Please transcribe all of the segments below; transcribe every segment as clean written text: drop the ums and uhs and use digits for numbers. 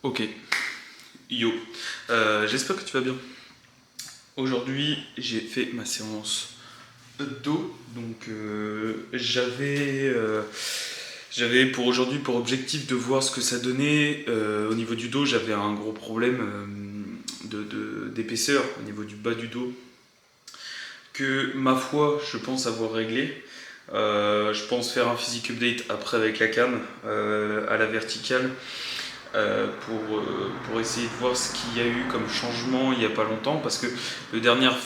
Ok, yo, j'espère que tu vas bien. Aujourd'hui, j'ai fait ma séance d'eau, donc j'avais pour aujourd'hui pour objectif de voir ce que ça donnait. Au niveau du dos, j'avais un gros problème d'épaisseur au niveau du bas du dos que ma foi, je pense avoir réglé. Je pense faire un physique update après avec la cam à la verticale pour essayer de voir ce qu'il y a eu comme changement il n'y a pas longtemps parce que la dernière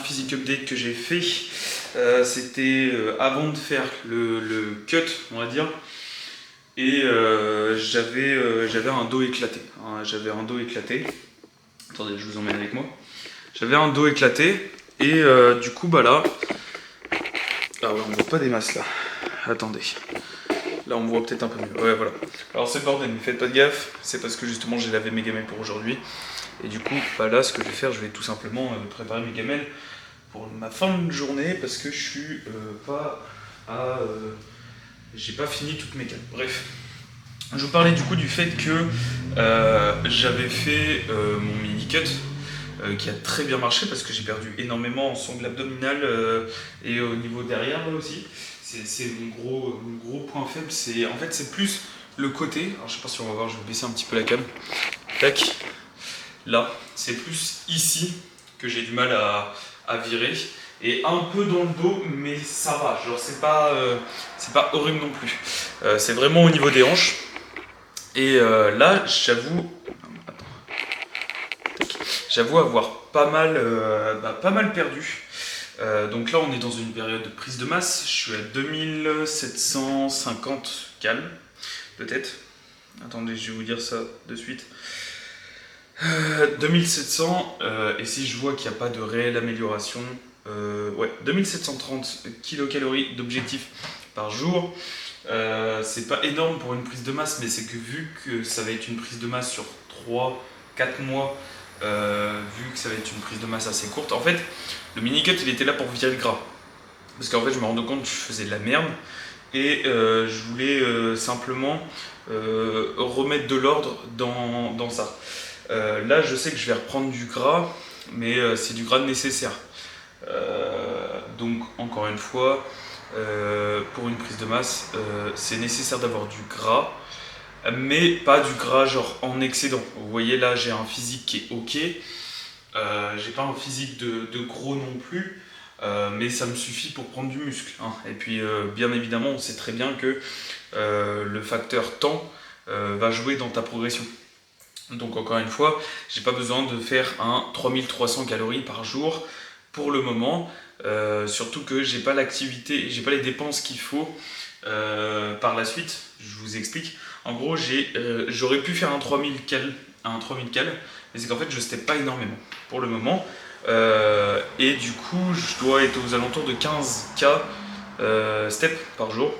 physique update que j'ai fait c'était avant de faire le cut on va dire et j'avais un dos éclaté j'avais un dos éclaté, attendez je vous emmène avec moi, j'avais un dos éclaté et du coup bah là ah ouais on voit pas des masses là, attendez. Là, on me voit peut-être un peu mieux. Ouais, voilà. Alors, c'est le bordel, mais faites pas de gaffe. C'est parce que justement, j'ai lavé mes gamelles pour aujourd'hui. Et du coup, bah là, ce que je vais faire, je vais tout simplement préparer mes gamelles pour ma fin de journée parce que je suis pas à. J'ai pas fini toutes mes gamelles. Bref. Je vous parlais du coup du fait que j'avais fait mon mini cut qui a très bien marché parce que j'ai perdu énormément en sangle abdominale et au niveau derrière là aussi. C'est mon gros point faible. En fait, c'est plus le côté. Alors, je sais pas si on va voir, je vais baisser un petit peu la cam. Tac. Là, c'est plus ici que j'ai du mal à virer. Et un peu dans le dos, mais ça va. Genre, c'est pas horrible non plus. C'est vraiment au niveau des hanches. Et là, j'avoue avoir pas mal perdu. Donc là, on est dans une période de prise de masse. Je suis à 2750 cal, peut-être. Attendez, je vais vous dire ça de suite. 2700, et si je vois qu'il n'y a pas de réelle amélioration, ouais, 2730 kilocalories d'objectif par jour. C'est pas énorme pour une prise de masse, mais c'est que vu que ça va être une prise de masse sur 3-4 mois, vu que ça va être une prise de masse assez courte, en fait, le mini-cut il était là pour virer le gras. Parce qu'en fait, je me rendais compte que je faisais de la merde et je voulais simplement remettre de l'ordre dans ça. Là, je sais que je vais reprendre du gras, mais c'est du gras nécessaire. Donc, encore une fois, pour une prise de masse, c'est nécessaire d'avoir du gras, mais pas du gras genre en excédent. Vous voyez là, j'ai un physique qui est ok. J'ai pas un physique de gros non plus, mais ça me suffit pour prendre du muscle. Hein. Et puis, bien évidemment, on sait très bien que le facteur temps va jouer dans ta progression. Donc, encore une fois, j'ai pas besoin de faire un 3300 calories par jour pour le moment. Surtout que j'ai pas l'activité, j'ai pas les dépenses qu'il faut par la suite. Je vous explique. En gros, j'aurais pu faire un 3000 cal, mais c'est qu'en fait, je step pas énormément pour le moment. Et du coup, je dois être aux alentours de 15K step par jour.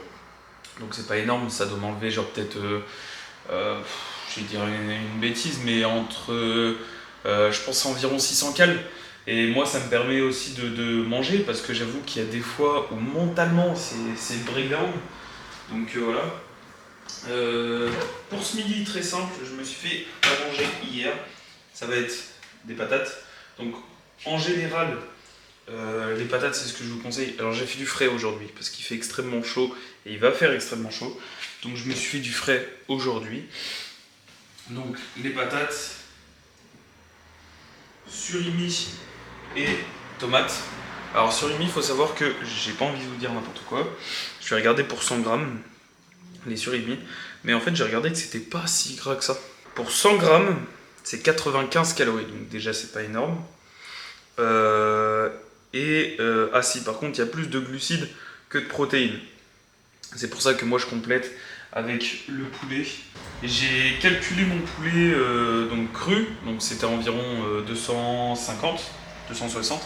Donc c'est pas énorme, ça doit m'enlever genre peut-être, je vais dire une bêtise, mais entre, je pense environ 600 cal. Et moi, ça me permet aussi de manger parce que j'avoue qu'il y a des fois où mentalement c'est le breakdown. Donc voilà. Pour ce midi, très simple, je me suis fait à manger hier. Ça va être des patates. Donc en général, les patates, c'est ce que je vous conseille. Alors j'ai fait du frais aujourd'hui parce qu'il fait extrêmement chaud et il va faire extrêmement chaud. Donc je me suis fait du frais aujourd'hui. Donc les patates, surimi et tomates. Alors surimi, il faut savoir que j'ai pas envie de vous dire n'importe quoi. Je vais regarder pour 100 grammes les surimi, mais en fait j'ai regardé que c'était pas si gras que ça. Pour 100 grammes, c'est 95 calories, donc déjà c'est pas énorme. Ah si, par contre il y a plus de glucides que de protéines. C'est pour ça que moi je complète avec le poulet. J'ai calculé mon poulet donc cru, donc c'était environ 250, 260.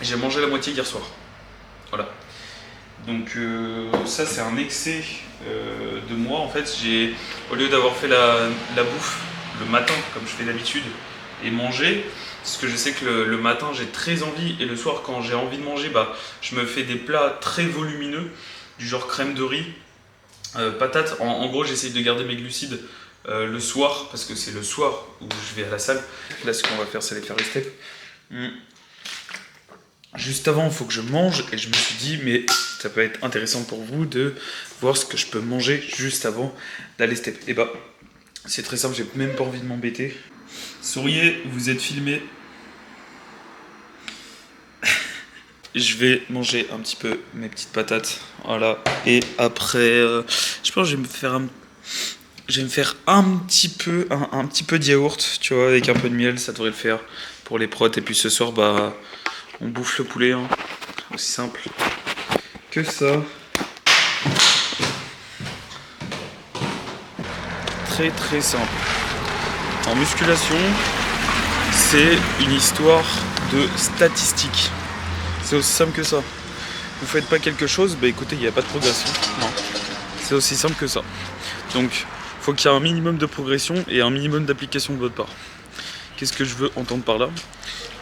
J'ai mangé la moitié hier soir. Voilà. Donc ça c'est un excès de moi en fait. Au lieu d'avoir fait la bouffe le matin comme je fais d'habitude et manger, parce que je sais que le matin j'ai très envie et le soir quand j'ai envie de manger, bah, je me fais des plats très volumineux du genre crème de riz, patates. En gros j'essaye de garder mes glucides le soir, parce que c'est le soir où je vais à la salle. Là, ce qu'on va faire, c'est aller faire les steps. Juste avant, il faut que je mange, et je me suis dit, mais ça peut être intéressant pour vous de voir ce que je peux manger juste avant d'aller step. Et bah, c'est très simple, j'ai même pas envie de m'embêter. Souriez, vous êtes filmé. Je vais manger un petit peu mes petites patates, voilà. Et après, je pense que je vais me faire un petit peu de yaourt, tu vois, avec un peu de miel, ça devrait le faire pour les protes. Et puis ce soir, bah, on bouffe le poulet, hein. Aussi simple que ça. Très très simple. En musculation, c'est une histoire de statistiques. C'est aussi simple que ça. Vous faites pas quelque chose, bah écoutez, il n'y a pas de progression. Non. C'est aussi simple que ça. Donc, il faut qu'il y ait un minimum de progression et un minimum d'application de votre part. Qu'est-ce que je veux entendre par là?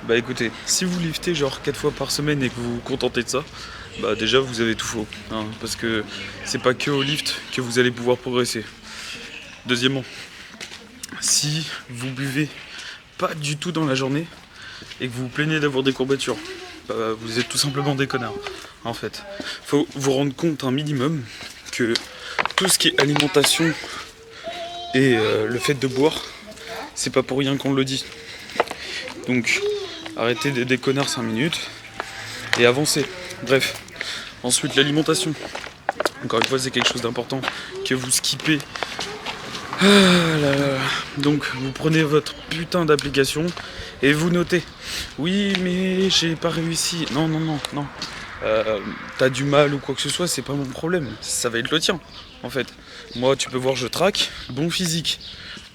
Bah écoutez, si vous liftez genre 4 fois par semaine et que vous vous contentez de ça, bah déjà vous avez tout faux. Hein, parce que c'est pas que au lift que vous allez pouvoir progresser. Deuxièmement, si vous buvez pas du tout dans la journée et que vous vous plaignez d'avoir des courbatures, bah, vous êtes tout simplement des connards. En fait, faut vous rendre compte un minimum que tout ce qui est alimentation et le fait de boire, c'est pas pour rien qu'on le dit. Donc, arrêtez d'être des connards 5 minutes et avancez. Bref, ensuite l'alimentation. Encore une fois, c'est quelque chose d'important que vous skippez. Ah là là. Donc, vous prenez votre putain d'application et vous notez. Oui, mais j'ai pas réussi. Non. T'as du mal ou quoi que ce soit, c'est pas mon problème. Ça va être le tien, en fait. Moi, tu peux voir, je traque, bon physique.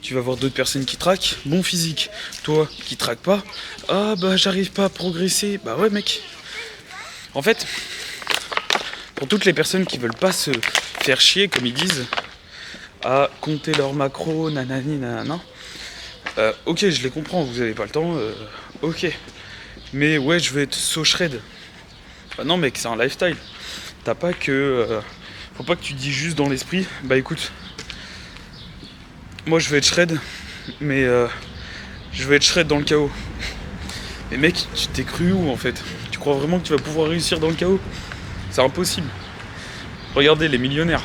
Tu vas voir d'autres personnes qui traquent, bon physique. Toi, qui traques pas, ah bah j'arrive pas à progresser. Bah ouais, mec. En fait, pour toutes les personnes qui veulent pas se faire chier, comme ils disent, à compter leurs macros, nanani, nanana. Ok, je les comprends, vous avez pas le temps, ok. Mais ouais, je veux être so shred. Bah non mec, c'est un lifestyle. T'as pas que... faut pas que tu dis juste dans l'esprit, bah écoute, moi je veux être shred, mais je veux être shred dans le chaos. Mais mec, tu t'es cru où en fait? Tu crois vraiment que tu vas pouvoir réussir dans le chaos? C'est impossible. Regardez les millionnaires.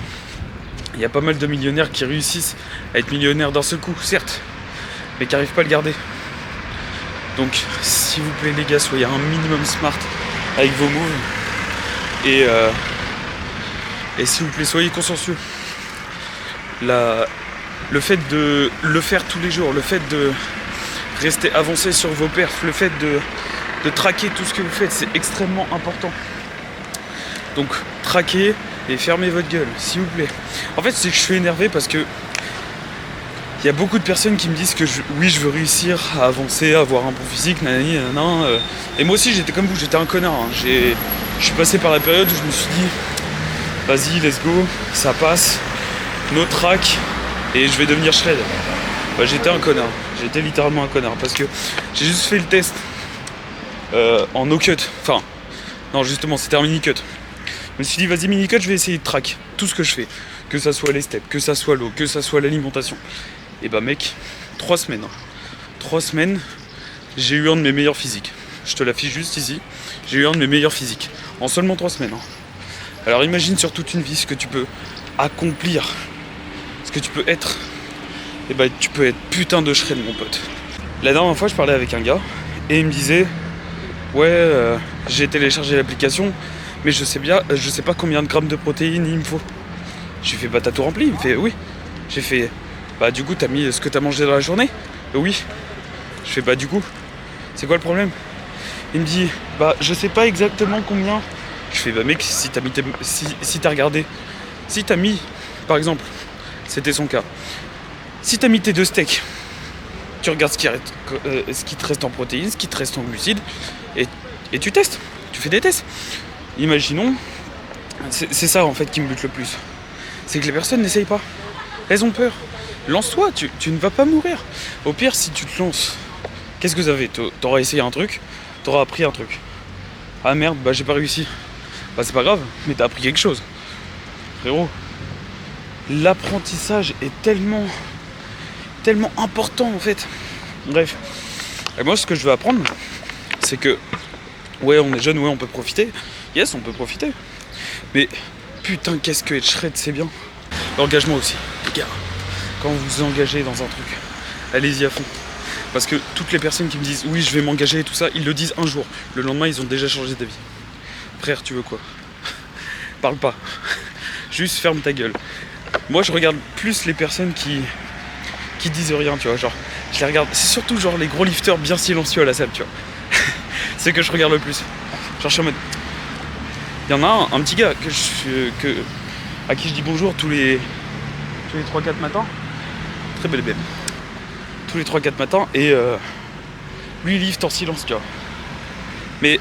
Il y a pas mal de millionnaires qui réussissent à être millionnaires d'un seul coup, certes, mais qui n'arrivent pas à le garder. Donc, s'il vous plaît les gars, soyez un minimum smart avec vos moves. Et s'il vous plaît, soyez consciencieux. Le fait de le faire tous les jours, le fait de rester avancé sur vos perfs, le fait de traquer tout ce que vous faites, c'est extrêmement important. Donc, traquez et fermez votre gueule, s'il vous plaît. En fait, c'est que je suis énervé parce que il y a beaucoup de personnes qui me disent que oui, je veux réussir à avancer, à avoir un bon physique, nanani, nanana. Et moi aussi, j'étais comme vous, j'étais un connard. Hein. Je suis passé par la période où je me suis dit, vas-y, let's go, ça passe, no track, et je vais devenir shred. Bah, j'étais un connard, j'étais littéralement un connard, parce que j'ai juste fait le test en no cut. Enfin, non, justement, c'était un mini cut. Je me suis dit, vas-y, mini cut, je vais essayer de track tout ce que je fais. Que ça soit les steps, que ça soit l'eau, que ça soit l'alimentation. Et bah mec, 3 semaines. 3 semaines, j'ai eu un de mes meilleurs physiques. Je te l'affiche juste ici. J'ai eu un de mes meilleurs physiques. En seulement 3 semaines. Alors imagine sur toute une vie ce que tu peux accomplir. Ce que tu peux être. Et bah tu peux être putain de shred mon pote. La dernière fois je parlais avec un gars. Et il me disait, ouais, j'ai téléchargé l'application. Mais je sais pas combien de grammes de protéines il me faut. J'ai fait, bah t'as tout rempli? Il me fait, oui. J'ai fait, bah du coup t'as mis ce que t'as mangé dans la journée? Oui. Je fais, bah du coup, c'est quoi le problème? Il me dit, bah je sais pas exactement combien. Je fais, bah mec, si t'as regardé, si t'as mis, par exemple, c'était son cas, si t'as mis tes 2 steaks, tu regardes ce qui te reste en protéines, ce qui te reste en glucides, et tu testes, tu fais des tests. Imaginons, c'est ça en fait qui me bute le plus. C'est que les personnes n'essayent pas. Elles ont peur. Lance-toi, tu ne vas pas mourir. Au pire, si tu te lances, qu'est-ce que ça fait? T'auras essayé un truc, t'auras appris un truc. Ah merde, bah j'ai pas réussi. Bah c'est pas grave, mais t'as appris quelque chose. Frérot, l'apprentissage est tellement tellement important en fait. Bref. Et moi ce que je veux apprendre, c'est que ouais on est jeune, ouais on peut profiter. Yes on peut profiter. Mais putain qu'est-ce que être shred c'est bien. L'engagement aussi, les gars. Quand vous vous engagez dans un truc, allez-y à fond. Parce que toutes les personnes qui me disent oui je vais m'engager et tout ça, ils le disent un jour. Le lendemain ils ont déjà changé d'avis. Frère tu veux quoi? Parle pas. Juste ferme ta gueule. Moi je regarde plus les personnes qui disent rien, tu vois, genre je les regarde, c'est surtout genre les gros lifters bien silencieux à la salle, tu vois. C'est que je regarde le plus. Genre je suis en mode. Il y en a un petit gars à qui je dis bonjour tous les 3-4 matins. Très belle bête. Tous les 3-4 matins et lui il lift en silence, tu vois. Mais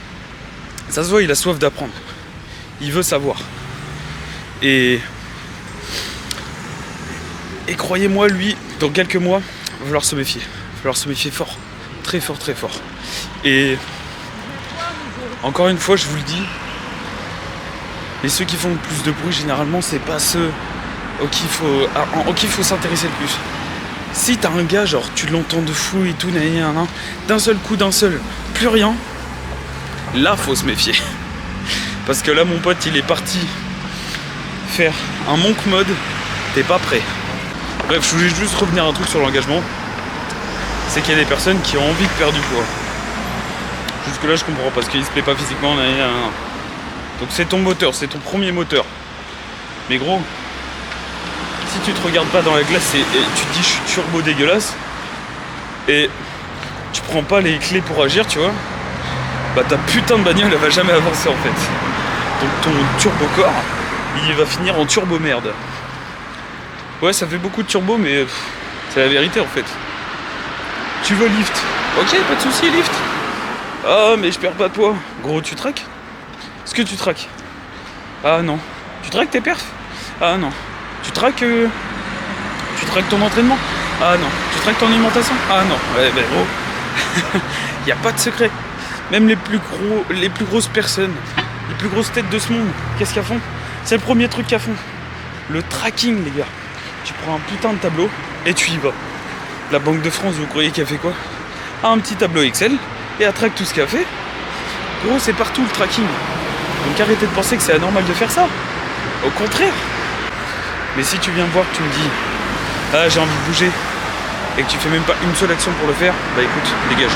ça se voit, il a soif d'apprendre. Il veut savoir. Et croyez-moi, lui, dans quelques mois, il va falloir se méfier. Il va falloir se méfier fort. Très fort, très fort. Et encore une fois, je vous le dis, mais ceux qui font le plus de bruit, généralement, c'est pas ceux auxquels il faut s'intéresser le plus. Si t'as un gars, genre, tu l'entends de fou et tout, d'un seul coup, plus rien, là, faut se méfier. Parce que là, mon pote, il est parti faire un monk mode, t'es pas prêt. Bref, je voulais juste revenir à un truc sur l'engagement. C'est qu'il y a des personnes qui ont envie de perdre du poids. Jusque là je comprends parce qu'il se plaît pas physiquement. Donc c'est ton moteur, c'est ton premier moteur. Mais gros, si tu te regardes pas dans la glace et tu te dis je suis turbo dégueulasse et tu prends pas les clés pour agir, tu vois, bah ta putain de bagnole elle va jamais avancer en fait. Donc ton turbo corps il va finir en turbo merde. Ouais, ça fait beaucoup de turbo, mais c'est la vérité en fait. Tu veux lift? Ok, pas de soucis, lift. Ah, mais je perds pas de poids. Gros, tu traques? Est-ce que tu traques? Ah non. Tu traques tes perfs? Ah non. Tu traques ton entraînement? Ah non. Tu traques ton alimentation? Ah non. Ouais, ben gros. Y a pas de secret. Même les plus grosses personnes, les plus grosses têtes de ce monde, qu'est-ce qu'elles font? C'est le premier truc qu'elles font. Le tracking, les gars. Tu prends un putain de tableau et tu y vas. La Banque de France, vous croyez qu'elle fait quoi? Un petit tableau Excel et elle traque tout ce qu'elle fait. Gros, c'est partout le tracking. Donc arrêtez de penser que c'est anormal de faire ça. Au contraire. Mais si tu viens me voir, que tu me dis ah j'ai envie de bouger et que tu fais même pas une seule action pour le faire, bah écoute, dégage.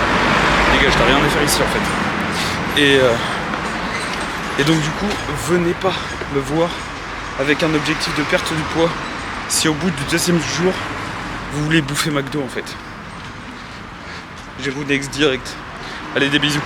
Dégage, t'as rien à faire ici en fait. Et donc du coup, venez pas me voir avec un objectif de perte du poids si au bout du deuxième jour vous voulez bouffer McDo en fait. Je vous next direct. Allez, des bisous.